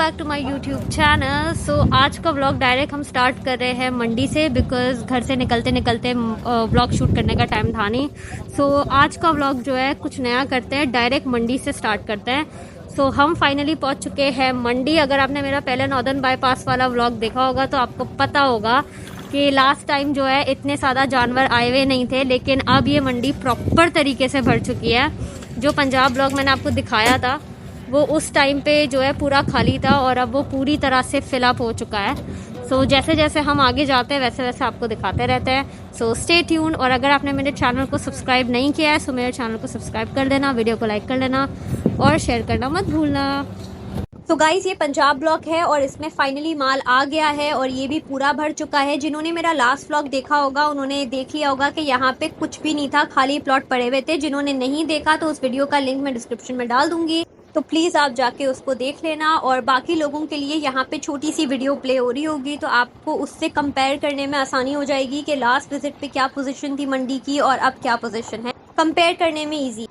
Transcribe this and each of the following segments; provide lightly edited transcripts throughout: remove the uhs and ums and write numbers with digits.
Back to my YouTube channel. So आज का vlog direct हम स्टार्ट कर रहे हैं मंडी से, बिकॉज घर से निकलते निकलते व्लॉग शूट करने का टाइम था नहीं। सो आज का व्लॉग जो है कुछ नया करते हैं, डायरेक्ट मंडी से स्टार्ट करते हैं। सो हम फाइनली पहुंच चुके हैं मंडी। अगर आपने मेरा पहले नॉर्दर्न बाईपास वाला व्लॉग देखा होगा तो आपको पता होगा कि लास्ट टाइम जो है इतने ज़्यादा जानवर आए हुए नहीं थे, लेकिन अब ये मंडी प्रॉपर तरीके से भर चुकी है। जो पंजाब व्लॉग मैंने आपको दिखाया था वो उस टाइम पे जो है पूरा खाली था और अब वो पूरी तरह से फिलअप हो चुका है। सो जैसे जैसे हम आगे जाते हैं वैसे वैसे आपको दिखाते रहते हैं। So stay tune. और अगर आपने मेरे चैनल को सब्सक्राइब नहीं किया है तो मेरे चैनल को सब्सक्राइब कर देना, वीडियो को लाइक कर लेना और शेयर करना मत भूलना। तो गाइस ये पंजाब ब्लॉक है और इसमें फाइनली माल आ गया है और ये भी पूरा भर चुका है। जिन्होंने मेरा लास्ट व्लॉग देखा होगा उन्होंने देख लिया होगा कि यहाँ पे कुछ भी नहीं था, खाली प्लॉट पड़े हुए थे। जिन्होंने नहीं देखा तो उस वीडियो का लिंक मैं डिस्क्रिप्शन में डाल दूंगी, तो प्लीज़ आप जाके उसको देख लेना। और बाकी लोगों के लिए यहाँ पे छोटी सी वीडियो प्ले हो रही होगी तो आपको उससे कंपेयर करने में आसानी हो जाएगी कि लास्ट विजिट पे क्या पोजीशन थी मंडी की और अब क्या पोजीशन है, कंपेयर करने में ईजी।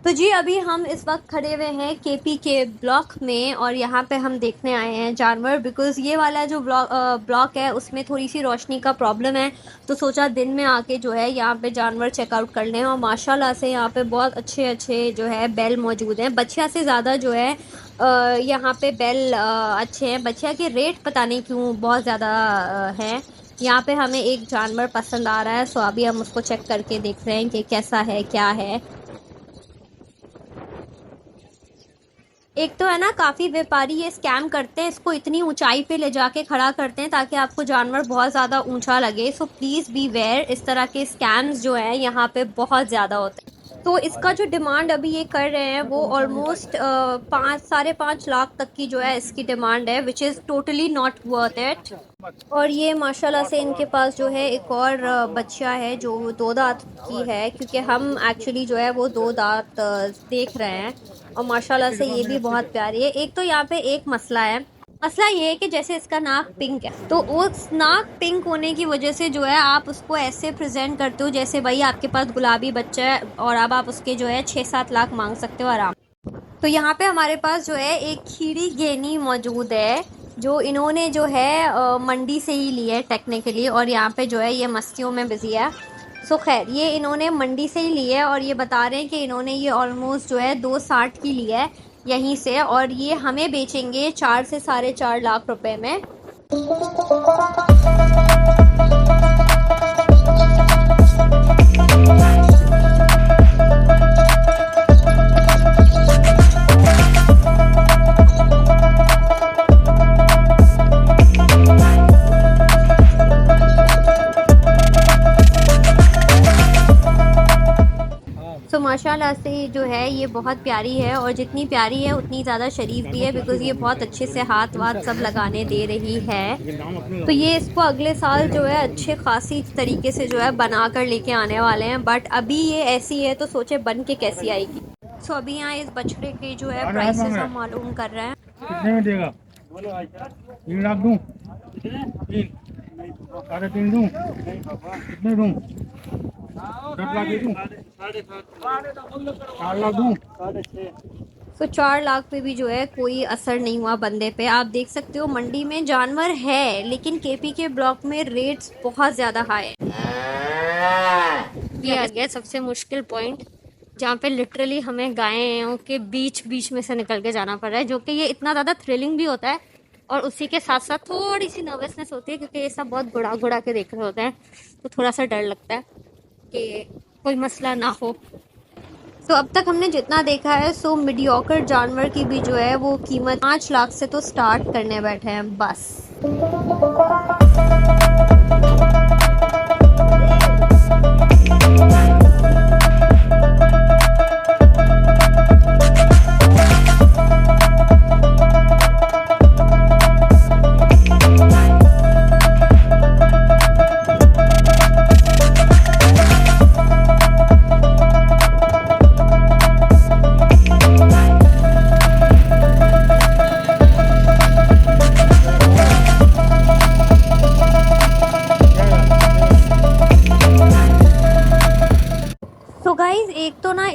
तो जी अभी हम इस वक्त खड़े हुए हैं केपी के ब्लॉक में और यहाँ पे हम देखने आए हैं जानवर, बिकॉज़ ये वाला जो ब्लॉक है उसमें थोड़ी सी रोशनी का प्रॉब्लम है। तो सोचा दिन में आके जो है यहाँ पे जानवर चेकआउट कर लें। और माशाल्लाह से यहाँ पे बहुत अच्छे अच्छे जो है बैल मौजूद हैं। बछिया से ज़्यादा जो है यहाँ पे बैल अच्छे हैं। बछिया के रेट पता नहीं क्यों बहुत ज़्यादा हैं। यहाँ पे हमें एक जानवर पसंद आ रहा है, सो अभी हम उसको चेक करके देख रहे हैं कि कैसा है क्या है। एक तो है ना, काफ़ी व्यापारी ये स्कैम करते हैं, इसको इतनी ऊंचाई पे ले जाके खड़ा करते हैं ताकि आपको जानवर बहुत ज़्यादा ऊंचा लगे। सो प्लीज़ बी वेयर, इस तरह के स्कैम्स जो हैं यहाँ पे बहुत ज़्यादा होते हैं। तो इसका जो डिमांड अभी ये कर रहे हैं वो ऑलमोस्ट 5-5.5 लाख तक की जो है इसकी डिमांड है, which is totally not worth it. और ये माशाल्लाह से इनके पास जो है एक और बच्चा है जो 2 दांत की है, क्योंकि हम एक्चुअली जो है वो 2 दांत देख रहे हैं। और माशाल्लाह से ये भी बहुत प्यारी है। एक तो यहाँ पे एक मसला है, मसला ये है कि जैसे इसका नाक पिंक है तो उस नाक पिंक होने की वजह से जो है आप उसको ऐसे प्रेजेंट करते हो जैसे भाई आपके पास गुलाबी बच्चा है और अब आप उसके जो है 6-7 लाख मांग सकते हो आराम। तो यहाँ पे हमारे पास जो है एक खीरी गेनी मौजूद है जो इन्होंने जो है मंडी से ही ली है टेक्निकली, और यहाँ पे जो है ये मस्तियों में बिजी है। सो खैर ये इन्होंने मंडी से ही ली है और ये बता रहे हैं कि इन्होंने ये ऑलमोस्ट जो है 2.60 की ली है यहीं से, और ये हमें बेचेंगे 4 से 4.5 लाख रुपए में। तो माशाल्लाह से जो है ये बहुत प्यारी है और जितनी प्यारी है उतनी ज़्यादा शरीफ भी है, बिकॉज़ ये बहुत अच्छे से हाथ वाथ सब लगाने दे रही है। तो ये इसको अगले साल जो है अच्छे खासी तरीके से जो है बना कर लेके आने वाले हैं, बट अभी ये ऐसी है तो सोचे बन के कैसी आएगी। सो अभी यहाँ इस बछड़े के जो है प्राइसेस हम मालूम कर रहे हैं। कितने में देगा? 3 लाख दूं? 3.5 दूं? कितने दूं? 10 लाख दूं? 4 लाख दूं? तो 4 लाख पे भी जो है कोई असर नहीं हुआ बंदे पे। आप देख सकते हो मंडी में जानवर है लेकिन केपी के ब्लॉक में रेट्स बहुत ज़्यादा हाई है। ये आ गया सबसे मुश्किल पॉइंट जहाँ पे लिटरली हमें गायों के बीच में से निकल के जाना पड़ रहा है, जो कि ये इतना ज़्यादा थ्रिलिंग भी होता है और उसी के साथ साथ थोड़ी सी नर्वसनेस होती है, क्योंकि ये सब बहुत गुड़ा के देख रहे होते हैं तो थोड़ा सा डर लगता है कि कोई मसला ना हो। तो अब तक हमने जितना देखा है सो मीडियोकर जानवर की भी जो है वो कीमत 5 लाख से तो स्टार्ट करने बैठे हैं बस।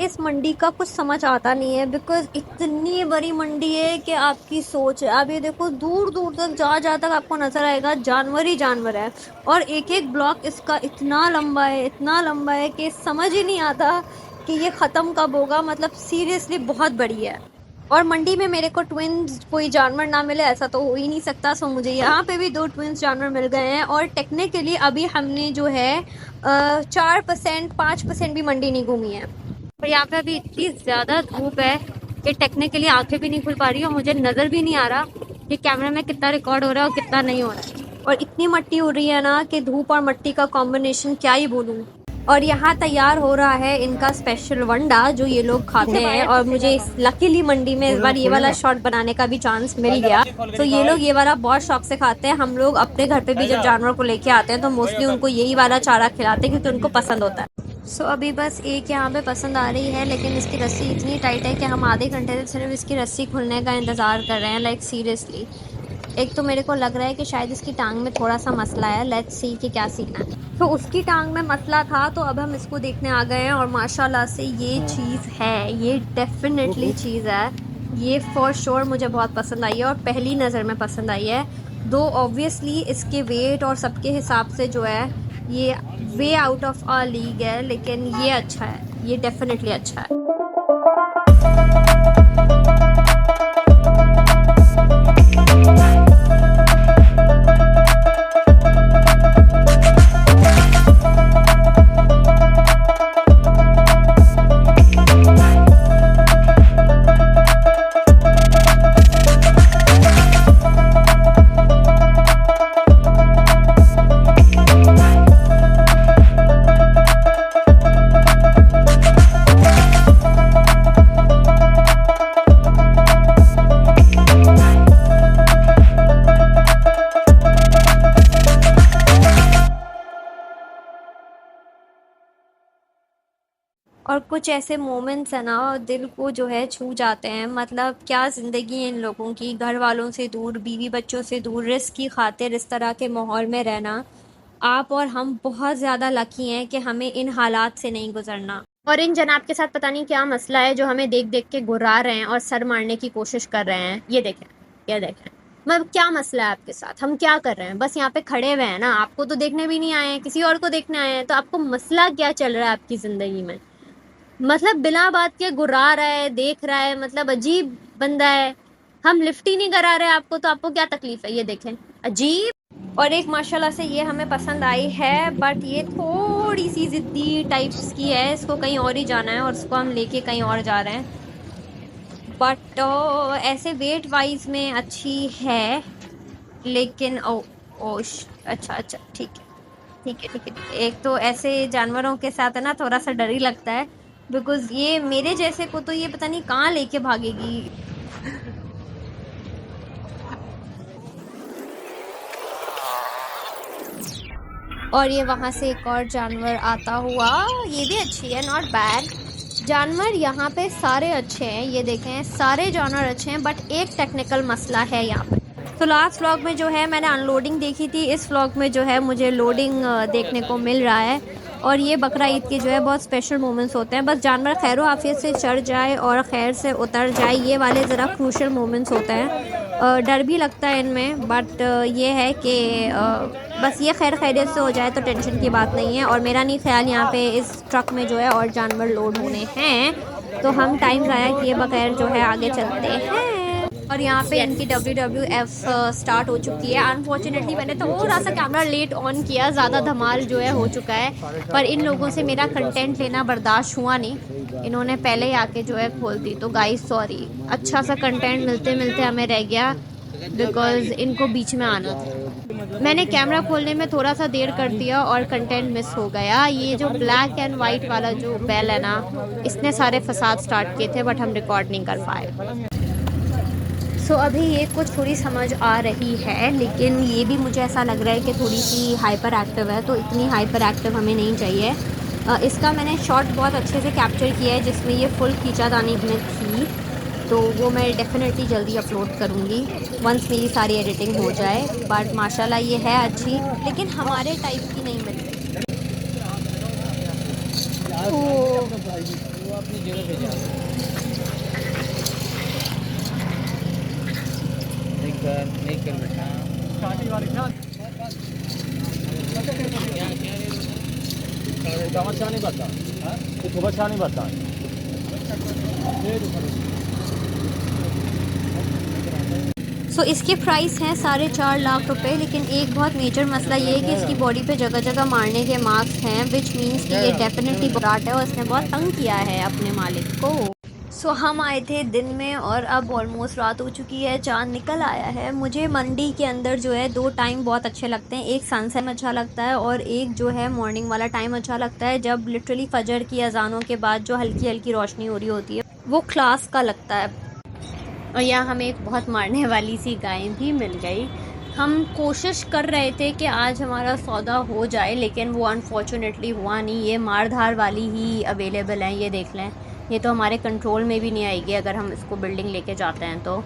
इस मंडी का कुछ समझ आता नहीं है बिकॉज इतनी बड़ी मंडी है कि आपकी सोच है। आप ये देखो दूर दूर तक जहाँ तक आपको नजर आएगा जानवर ही जानवर है, और एक एक ब्लॉक इसका इतना लंबा है कि समझ ही नहीं आता कि ये ख़त्म कब होगा। मतलब सीरियसली बहुत बड़ी है। और मंडी में मेरे को ट्विन्स कोई जानवर ना मिले ऐसा तो हो ही नहीं सकता। सो मुझे यहाँ पे भी 2 ट्विन्स जानवर मिल गए हैं। और टेक्निकली अभी हमने जो है 4% 5% भी मंडी नहीं घूमी है। और यहाँ पे अभी इतनी ज़्यादा धूप है कि टेक्निकली आंखें भी नहीं खुल पा रही और मुझे नज़र भी नहीं आ रहा कि कैमरा में कितना रिकॉर्ड हो रहा है और कितना नहीं हो रहा है। और इतनी मट्टी हो रही है ना कि धूप और मट्टी का कॉम्बिनेशन क्या ही बोलूँ। और यहाँ तैयार हो रहा है इनका स्पेशल वंडा जो ये लोग खाते हैं। और मुझे लकीली मंडी में इस बार ये वाला शॉट बनाने का भी चांस मिल गया। तो ये लोग ये वाला बहुत शौक से खाते हैं। हम लोग अपने घर पे भी जब जानवर को लेके आते हैं तो मोस्टली उनको यही वाला चारा खिलाते हैं क्योंकि उनको पसंद होता है। सो अभी बस एक यहाँ पे पसंद आ रही है, लेकिन इसकी रस्सी इतनी टाइट है कि हम आधे घंटे से सिर्फ इसकी रस्सी खुलने का इंतज़ार कर रहे हैं। लाइक सीरियसली एक तो मेरे को लग रहा है कि शायद इसकी टांग में थोड़ा सा मसला है। लेट्स सी कि क्या सीन है। तो उसकी टांग में मसला था तो अब हम इसको देखने आ गए हैं। और माशाल्लाह से ये चीज़ है, ये डेफिनेटली चीज़ है, ये फॉर श्योर मुझे बहुत पसंद आई है और पहली नज़र में पसंद आई है। दो ऑब्वियसली इसके वेट और सबके हिसाब से जो है ये way out of our league है, लेकिन ये अच्छा है, ये डेफिनेटली अच्छा है। और कुछ ऐसे मोमेंट्स है ना दिल को जो है छू जाते हैं। मतलब क्या ज़िंदगी है इन लोगों की, घर वालों से दूर, बीवी बच्चों से दूर, रिस्क की खातिर इस तरह के माहौल में रहना। आप और हम बहुत ज़्यादा लकी हैं कि हमें इन हालात से नहीं गुजरना। और इन जनाब के साथ पता नहीं क्या मसला है जो हमें देख देख के गुर्रा रहे हैं और सर मारने की कोशिश कर रहे हैं। ये देखें, ये देखें, मतलब क्या मसला है आपके साथ? हम क्या कर रहे हैं? बस यहाँ पे खड़े हुए हैं ना, आपको तो देखने भी नहीं आए हैं, किसी और को देखने आए हैं। तो आपको मसला क्या चल रहा है आपकी ज़िंदगी में? मतलब बिना बात के गुर्रा रहा है, देख रहा है, मतलब अजीब बंदा है। हम लिफ्ट ही नहीं करा रहे आपको तो आपको क्या तकलीफ है? ये देखें, अजीब। और एक माशाल्लाह से ये हमें पसंद आई है, बट ये थोड़ी सी ज़िद्दी टाइप्स की है, इसको कहीं और ही जाना है और इसको हम लेके कहीं और जा रहे हैं। बट ऐसे वेट वाइज में अच्छी है, लेकिन अच्छा अच्छा, ठीक है ठीक है ठीक है ठीक है। एक तो ऐसे जानवरों के साथ है ना थोड़ा सा डर ही लगता है, बिकॉज ये मेरे जैसे को तो ये पता नहीं कहाँ लेके भागेगी। और ये वहाँ से एक और जानवर आता हुआ, ये भी अच्छी है, नॉट बैड। जानवर यहाँ पे सारे अच्छे हैं, ये देखें सारे जानवर अच्छे हैं, बट एक टेक्निकल मसला है यहाँ पे। तो लास्ट व्लॉग में जो है मैंने अनलोडिंग देखी थी, इस व्लॉग में जो है मुझे लोडिंग देखने को मिल रहा है। और ये बकरा ईद के जो है बहुत स्पेशल मोमेंट्स होते हैं। बस जानवर खैर आफियत से चढ़ जाए और खैर से उतर जाए, ये वाले ज़रा क्रूशल मोमेंट्स होते हैं। डर भी लगता है इनमें, बट ये है कि बस ये खैर खैरियत से हो जाए तो टेंशन की बात नहीं है। और मेरा नहीं ख्याल यहाँ पे इस ट्रक में जो है और जानवर लोड होने हैं, तो हम टाइम ज़ाया किए बगैर जो है आगे चलते हैं। और यहाँ पे इनकी WWF स्टार्ट हो चुकी है। अनफॉर्चुनेटली मैंने थोड़ा सा कैमरा लेट ऑन किया, ज़्यादा धमाल जो है हो चुका है, पर इन लोगों से मेरा कंटेंट लेना बर्दाश्त हुआ नहीं, इन्होंने पहले ही आके जो है खोल दी। तो गाइस सॉरी, अच्छा सा कंटेंट मिलते मिलते हमें रह गया बिकॉज इनको बीच में आना था। मैंने कैमरा खोलने में थोड़ा सा देर कर दिया और कंटेंट मिस हो गया। ये जो ब्लैक एंड वाइट वाला जो बैल है ना, इसने सारे फसाद स्टार्ट किए थे, बट हम रिकॉर्ड नहीं कर पाए। सो अभी ये कुछ थोड़ी समझ आ रही है, लेकिन ये भी मुझे ऐसा लग रहा है कि थोड़ी सी हाइपर एक्टिव है, तो इतनी हाइपर एक्टिव हमें नहीं चाहिए। इसका मैंने शॉट बहुत अच्छे से कैप्चर किया है जिसमें ये फुल खींचातानी में थी, तो वो मैं डेफिनेटली जल्दी अपलोड करूँगी वंस मेरी सारी एडिटिंग हो जाए। बट माशाल्लाह ये है अच्छी, लेकिन हमारे टाइप की नहीं मिली। अपनी जगह पे जा। नहीं कर बेटा शादी वाली क्या क्या नहीं बता तो बच्चा नहीं बता सो इसके प्राइस हैं 4.5 लाख रुपए, लेकिन एक बहुत मेजर मसला ये है कि इसकी बॉडी पे जगह जगह मारने के मार्क्स हैं, विच मीन्स कि ये डेफिनेटली बराट है और इसने बहुत तंग किया है अपने मालिक को। सो हम आए थे दिन में और अब ऑलमोस्ट रात हो चुकी है, चांद निकल आया है। मुझे मंडी के अंदर जो है 2 टाइम बहुत अच्छे लगते हैं, एक सनसेट अच्छा लगता है और एक जो है मॉर्निंग वाला टाइम अच्छा लगता है, जब लिटरली फजर की अजानों के बाद जो हल्की हल्की रोशनी हो रही होती है वो क्लास का लगता है। और यहाँ हमें एक बहुत मारने वाली सी गाय भी मिल गई। हम कोशिश कर रहे थे कि आज हमारा सौदा हो जाए, लेकिन वो अनफॉर्चुनेटली हुआ नहीं। ये मारधार वाली ही अवेलेबल हैं, ये देख लें। ये तो हमारे कंट्रोल में भी नहीं आएगी अगर हम इसको बिल्डिंग लेके जाते हैं तो।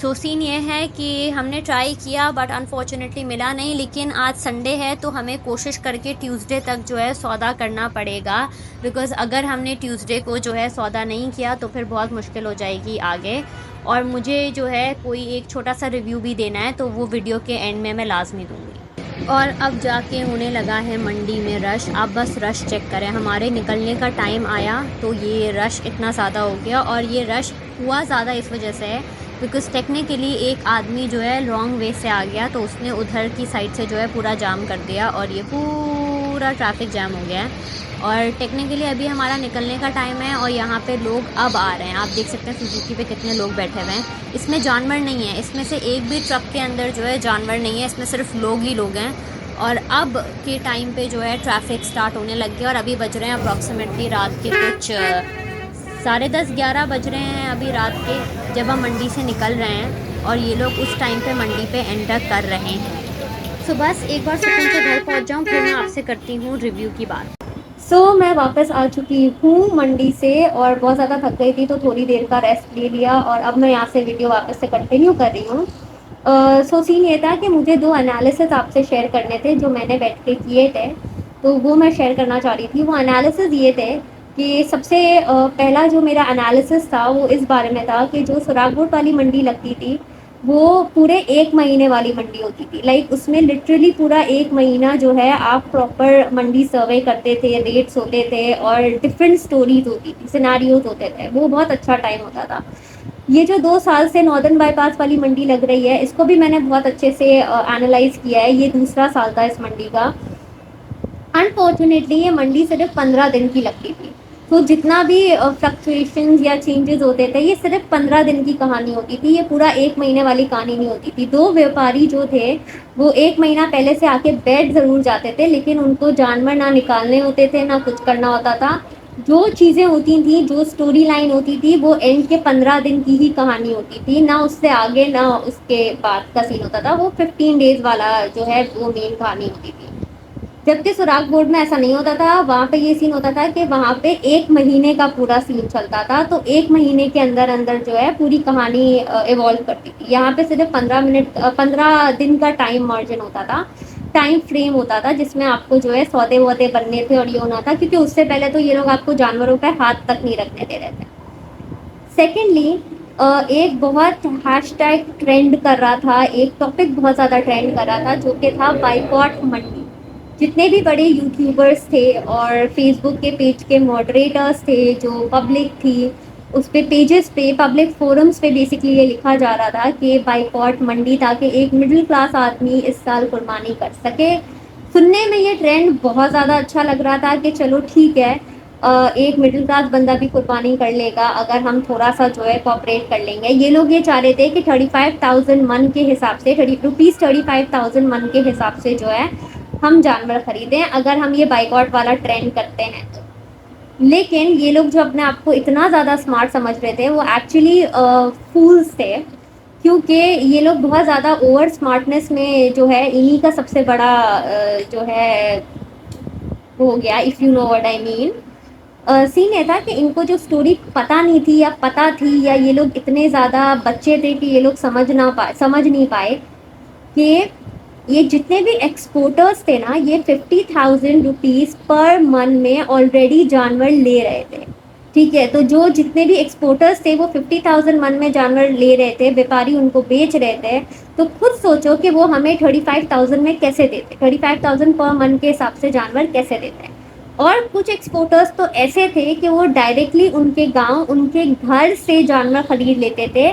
सो सीन ये है कि हमने ट्राई किया बट अनफॉर्चुनेटली मिला नहीं, लेकिन आज संडे है तो हमें कोशिश करके ट्यूसडे तक जो है सौदा करना पड़ेगा, बिकॉज़ अगर हमने ट्यूसडे को जो है सौदा नहीं किया तो फिर बहुत मुश्किल हो जाएगी आगे। और मुझे जो है कोई एक छोटा सा रिव्यू भी देना है, तो वो वीडियो के एंड में मैं लाजमी दूँगी। और अब जाके होने लगा है मंडी में रश। आप बस रश चेक करें, हमारे निकलने का टाइम आया तो ये रश इतना ज़्यादा हो गया। और ये रश हुआ ज़्यादा इस वजह से है बिकॉज़ टेक्निकली एक आदमी जो है लॉन्ग वे से आ गया, तो उसने उधर की साइड से जो है पूरा जाम कर दिया और ये पूरा ट्रैफिक जैम हो गया है। और टेक्निकली अभी हमारा निकलने का टाइम है और यहाँ पे लोग अब आ रहे हैं। आप देख सकते हैं सुजुकी पे कितने लोग बैठे हुए हैं। इसमें जानवर नहीं है, इसमें से एक भी ट्रक के अंदर जो है जानवर नहीं है, इसमें सिर्फ लोग ही लोग हैं। और अब के टाइम पे जो है ट्रैफिक स्टार्ट होने लग गया और अभी बज रहे हैं अप्रॉक्सीमेटली रात के कुछ 10:30-11 बज रहे हैं अभी रात के, जब हम मंडी से निकल रहे हैं और ये लोग उस टाइम पे मंडी पे एंटर कर रहे हैं। सो बस एक बार सुकून से घर पहुँच जाऊँ फिर मैं आपसे करती हूँ रिव्यू की बात। मैं वापस आ चुकी हूँ मंडी से और बहुत ज़्यादा थक गई थी तो थोड़ी देर का रेस्ट ले लिया और अब मैं यहाँ से वीडियो वापस से कंटिन्यू कर रही हूँ। सीन ये था कि मुझे 2 एनालिसिस आपसे शेयर करने थे जो मैंने बैठ के किए थे, तो वो मैं शेयर करना चाह रही थी। वो एनालिसिस ये थे कि सबसे पहला जो मेरा एनालिसिस था वो इस बारे में था कि जो सुरागपुर वाली मंडी लगती थी वो पूरे 1 महीने वाली मंडी होती थी। लाइक उसमें लिटरली पूरा 1 महीना जो है आप प्रॉपर मंडी सर्वे करते थे, रेट्स होते थे और डिफरेंट स्टोरीज होती थी, सिनारियोज होते थे। वो बहुत अच्छा टाइम होता था। ये जो 2 साल से नॉर्दर्न बाईपास वाली मंडी लग रही है, इसको भी मैंने बहुत अच्छे से एनालाइज किया है। ये दूसरा साल था इस मंडी का। अनफॉर्चुनेटली ये मंडी सिर्फ 15 दिन की लगती थी, तो जितना भी फ्लक्चुएशंस या चेंजेस होते थे ये सिर्फ 15 दिन की कहानी होती थी, ये पूरा 1 महीने वाली कहानी नहीं होती थी। 2 व्यापारी जो थे वो 1 महीना पहले से आके बैठ ज़रूर जाते थे, लेकिन उनको जानवर ना निकालने होते थे ना कुछ करना होता था। जो चीज़ें होती थी, जो स्टोरी लाइन होती थी वो एंड के 15 दिन की ही कहानी होती थी, ना उससे आगे ना उसके बाद का सीन होता था। वो 15 डेज़ वाला जो है वो मेन कहानी होती थी। जबकि सुराग बोर्ड में ऐसा नहीं होता था, वहाँ पे ये सीन होता था कि वहाँ पे 1 महीने का पूरा सीन चलता था, तो 1 महीने के अंदर अंदर जो है पूरी कहानी इवॉल्व करती थी। यहाँ पे सिर्फ 15 दिन का टाइम मार्जिन होता था, टाइम फ्रेम होता था, जिसमें आपको जो है सौदे वौदे बनने थे और ये होना था, क्योंकि उससे पहले तो ये लोग आपको जानवरों पे हाथ तक नहीं रखने दे रहे थे। सेकेंडली एक बहुत हैशटैग ट्रेंड कर रहा था, एक टॉपिक बहुत ज़्यादा ट्रेंड कर रहा था जो कि था बाइकॉट मंडी। जितने भी बड़े यूट्यूबर्स थे और फेसबुक के पेज के मॉडरेटर्स थे, जो पब्लिक थी, उस पे पेजेस पे पब्लिक फोरम्स पे बेसिकली ये लिखा जा रहा था कि बाइकॉट मंडी, ताकि एक मिडिल क्लास आदमी इस साल कुर्बानी कर सके। सुनने में ये ट्रेंड बहुत ज़्यादा अच्छा लग रहा था कि चलो ठीक है, एक मिडिल क्लास बंदा भी कुर्बानी कर लेगा अगर हम थोड़ा सा जो है कोऑपरेट कर लेंगे। ये लोग ये चाह रहे थे कि 35,000 मन के हिसाब से, ₹35,000 मन के हिसाब से जो है हम जानवर खरीदें अगर हम ये बाइकआउट वाला ट्रेंड करते हैं तो। लेकिन ये लोग जो अपने आप को इतना ज़्यादा स्मार्ट समझ रहे थे वो एक्चुअली फूल्स थे, क्योंकि ये लोग बहुत ज़्यादा ओवर स्मार्टनेस में जो है इन्हीं का सबसे बड़ा जो है हो गया, if you know what I mean. Scene ये था कि इनको जो स्टोरी पता नहीं थी या पता थी, या ये लोग इतने ज़्यादा बच्चे थे कि ये लोग समझ नहीं पाए कि ये जितने भी एक्सपोर्टर्स थे ना, ये 50,000 रुपीज़ पर मंथ में ऑलरेडी जानवर ले रहे थे। ठीक है, तो जो जितने भी एक्सपोर्टर्स थे वो 50,000 मन में जानवर ले रहे थे, व्यापारी उनको बेच रहे थे। तो खुद सोचो कि वो हमें 35,000 में कैसे देते, 35,000 पर मन के हिसाब से जानवर कैसे देते हैं। और कुछ एक्सपोर्टर्स तो ऐसे थे कि वो डायरेक्टली उनके गांव, उनके घर से जानवर खरीद लेते थे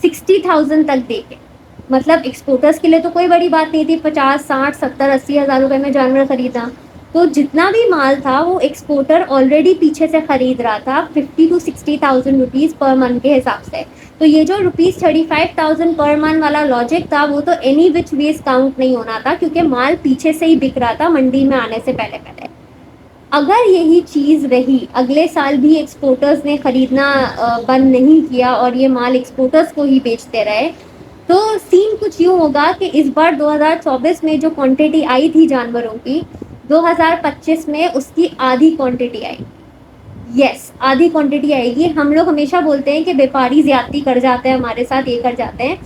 60,000 तक दे के। मतलब एक्सपोर्टर्स के लिए तो कोई बड़ी बात नहीं थी, 50, 60, 70, 80,000 रुपए में जानवर खरीदना। तो जितना भी माल था वो एक्सपोर्टर ऑलरेडी पीछे से खरीद रहा था 50 to 60,000 रुपीज़ पर मंथ के हिसाब से। तो ये जो रुपीज़ 35,000 पर मंथ वाला लॉजिक था वो तो एनी विच वेज काउंट नहीं होना था, क्योंकि माल पीछे से ही बिक रहा था मंडी में आने से पहले पहले। अगर यही चीज़ रही, अगले साल भी एक्सपोर्टर्स ने खरीदना बंद नहीं किया और ये माल एक्सपोर्टर्स को ही बेचते रहे, तो सीन कुछ यूँ होगा कि इस बार 2024 में जो क्वांटिटी आई थी जानवरों की, 2025 में उसकी आधी क्वांटिटी आई। यस, आधी क्वांटिटी आएगी। हम लोग हमेशा बोलते हैं कि व्यापारी ज्यादती कर जाते हैं हमारे साथ, ये कर जाते हैं,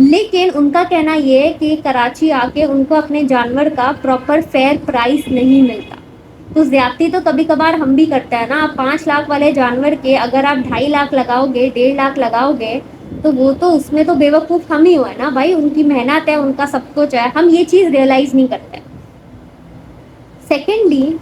लेकिन उनका कहना ये है कि कराची आके उनको अपने जानवर का प्रॉपर फेयर प्राइस नहीं मिलता। तो ज्यादती तो कभी कभार हम भी करते हैं ना। आप 5 लाख वाले जानवर के अगर आप 2.5 लाख लगाओगे, 1.5 लाख लगाओगे, तो वो तो उसमें तो बेवकूफ़ हम ही हुए ना भाई। उनकी मेहनत है, उनका सब कुछ है, हम ये चीज़ रियलाइज़ नहीं करते। सेकेंडली,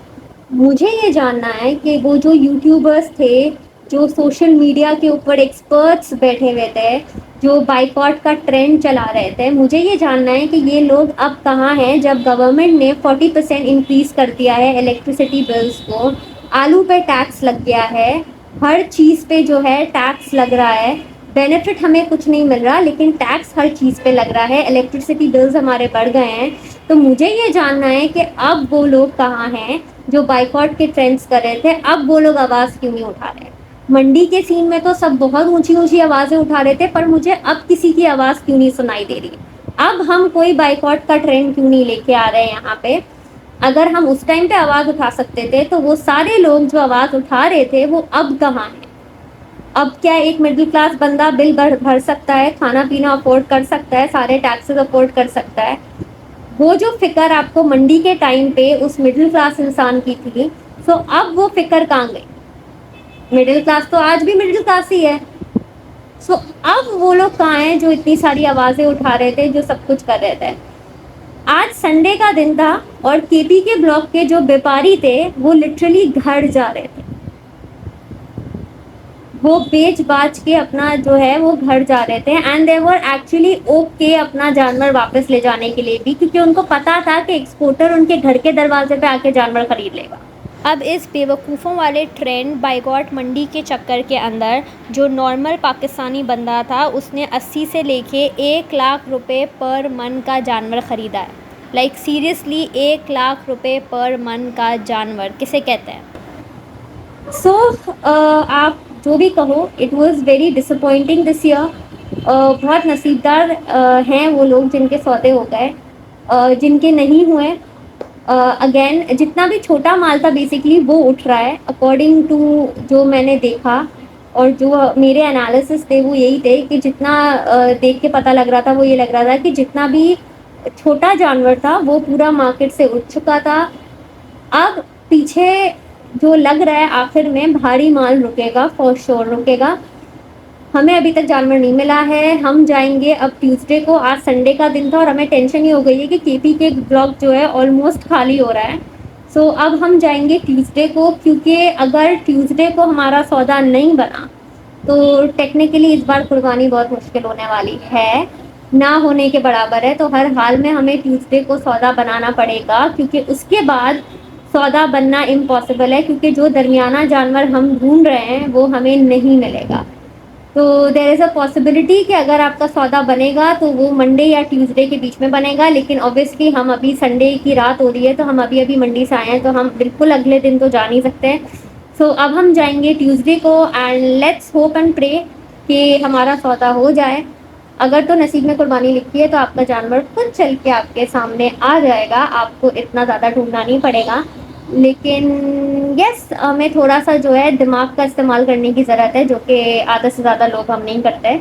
मुझे ये जानना है कि वो जो यूट्यूबर्स थे, जो सोशल मीडिया के ऊपर एक्सपर्ट्स बैठे हुए थे, जो बाइकॉट का ट्रेंड चला रहे थे, मुझे ये जानना है कि ये लोग अब कहाँ हैं जब गवर्नमेंट ने 40% इंक्रीज कर दिया है इलेक्ट्रिसिटी बिल्स को, आलू पे टैक्स लग गया है, हर चीज़ पे जो है टैक्स लग रहा है। बेनिफिट हमें कुछ नहीं मिल रहा, लेकिन टैक्स हर चीज़ पे लग रहा है, इलेक्ट्रिसिटी बिल्स हमारे बढ़ गए हैं। तो मुझे ये जानना है कि अब वो लोग कहाँ हैं जो बाइकॉट के ट्रेंड्स कर रहे थे, अब वो लोग आवाज़ क्यों नहीं उठा रहे। मंडी के सीन में तो सब बहुत ऊंची ऊंची आवाज़ें उठा रहे थे, पर मुझे अब किसी की आवाज़ क्यों नहीं सुनाई दे रही। अब हम कोई बाइकॉट का ट्रेंड क्यों नहीं लेके आ रहे हैं यहाँ पे। अगर हम उस टाइम पे आवाज़ उठा सकते थे तो वो सारे लोग जो आवाज़ उठा रहे थे वो अब कहाँ हैं। अब क्या एक मिडिल क्लास बंदा बिल भर सकता है, खाना पीना अफोर्ड कर सकता है, सारे टैक्सेस अफोर्ड कर सकता है। वो जो फिक्र आपको मंडी के टाइम पे उस मिडिल क्लास इंसान की थी, तो अब वो फिक्र कहाँ गई। मिडिल क्लास तो आज भी मिडिल क्लास ही है। सो अब वो लोग कहाँ हैं जो इतनी सारी आवाज़ें उठा रहे थे, जो सब कुछ कर रहे थे। आज संडे का दिन था और केपी के ब्लॉक के जो व्यापारी थे वो लिटरली घर जा रहे थे। वो बेच बाच के अपना जो है वो घर जा रहे थे, and they were actually okay अपना जानवर वापस ले जाने के लिए भी, क्योंकि उनको पता था कि एक्सपोर्टर उनके घर के दरवाजे पे आके जानवर खरीद लेगा। अब इस बेवकूफ़ों वाले ट्रेंड बाइकॉट मंडी के चक्कर के अंदर जो नॉर्मल पाकिस्तानी बंदा था उसने 80 से लेके 1 लाख रुपए पर मन का जानवर ख़रीदा है। लाइक सीरियसली 1 लाख रुपए पर मन का जानवर किसे कहते हैं। सो आप जो भी कहो, it was very disappointing this year. बहुत नसीबदार हैं वो लोग जिनके सौदे हो गए, जिनके नहीं हुए। अगेन जितना भी छोटा माल था बेसिकली वो उठ रहा है अकॉर्डिंग टू जो मैंने देखा, और जो मेरे एनालिसिस थे वो यही थे कि जितना देख के पता लग रहा था वो ये लग रहा था कि जितना भी छोटा जानवर था वो पूरा मार्केट से उठ चुका था। अब पीछे जो लग रहा है आखिर में भारी माल रुकेगा, फॉर श्योर रुकेगा। हमें अभी तक जानवर नहीं मिला है। हम जाएंगे अब ट्यूसडे को। आज संडे का दिन था और हमें टेंशन ही हो गई है कि केपी के ब्लॉक जो है ऑलमोस्ट खाली हो रहा है। सो अब हम जाएंगे ट्यूसडे को, क्योंकि अगर ट्यूसडे को हमारा सौदा नहीं बना तो टेक्निकली इस बार कुर्बानी बहुत मुश्किल होने वाली है, ना होने के बराबर है। तो हर हाल में हमें ट्यूसडे को सौदा बनाना पड़ेगा, क्योंकि उसके बाद सौदा बनना इम्पॉसिबल है, क्योंकि जो दरमियाना जानवर हम ढूंढ रहे हैं वो हमें नहीं मिलेगा। तो देयर इज़ अ पॉसिबिलिटी कि अगर आपका सौदा बनेगा तो वो मंडे या ट्यूसडे के बीच में बनेगा, लेकिन ऑब्वियसली हम अभी संडे की रात हो रही है तो हम अभी अभी मंडी से आए हैं, तो हम बिल्कुल अगले दिन तो जा नहीं सकते। सो अब हम जाएंगे ट्यूसडे को, and let's hope and pray कि हमारा सौदा हो जाए। अगर तो नसीब में कुर्बानी लिखी है तो आपका जानवर खुद चल के आपके सामने आ जाएगा, आपको इतना ज़्यादा ढूंढना नहीं पड़ेगा। लेकिन यस, हमें थोड़ा सा जो है दिमाग का इस्तेमाल करने की ज़रूरत है, जो कि आधे से ज़्यादा लोग हम नहीं करते।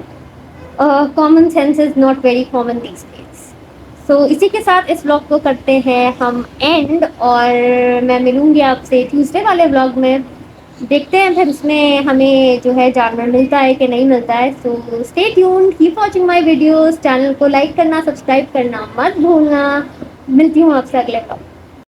Common sense is not very common these days. So इसी के साथ इस व्लॉग को करते हैं हम एंड, और मैं मिलूँगी आपसे ट्यूसडे वाले व्लॉग में। देखते हैं फिर उसमें हमें जो है जानवर मिलता है कि नहीं मिलता है। So stay tuned, keep watching my videos, channel को लाइक करना, सब्सक्राइब करना मत भूलना। मिलती हूँ आपसे अगले ब्लॉग।